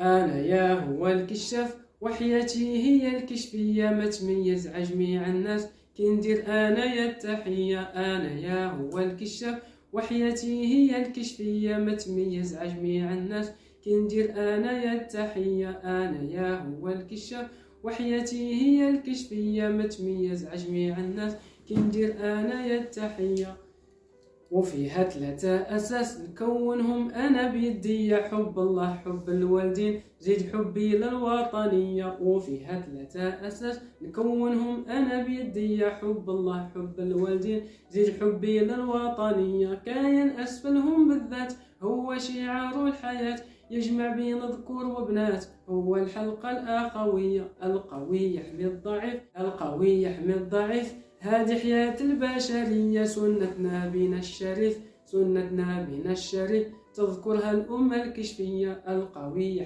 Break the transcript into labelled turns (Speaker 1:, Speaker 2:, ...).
Speaker 1: أنا يا هو الكشاف وحياتي هي الكشفية، ما تميز ع جميع الناس كي ندير أنايا التحية. أنا يا هو الكشاف وحياتي هي الكشفية، ما تميز ع جميع الناس كي ندير أنايا التحية. أنا يا هو الكشاف وحياتي هي الكشفية، ما تميز ع جميع الناس كي ندير أنايا التحية. وفيها 3 أساس نكونهم أنا بيدي، حب الله حب الوالدين زيد حبي للوطنية. وفيها 3 أساس نكونهم أنا بيدي، حب الله حب الوالدين زيد حبي للوطنية. كاين أسفلهم بالذات هو شعار الحياة، يجمع بين ذكور وبنات هو الحلقة الأخوية. القوي يحمي الضعيف، القوي يحمي الضعيف، هذه حياة البشرية. سنتنا بنا الشريف، سنتنا بنا الشريف، تذكرها الأمة الكشفية. القوي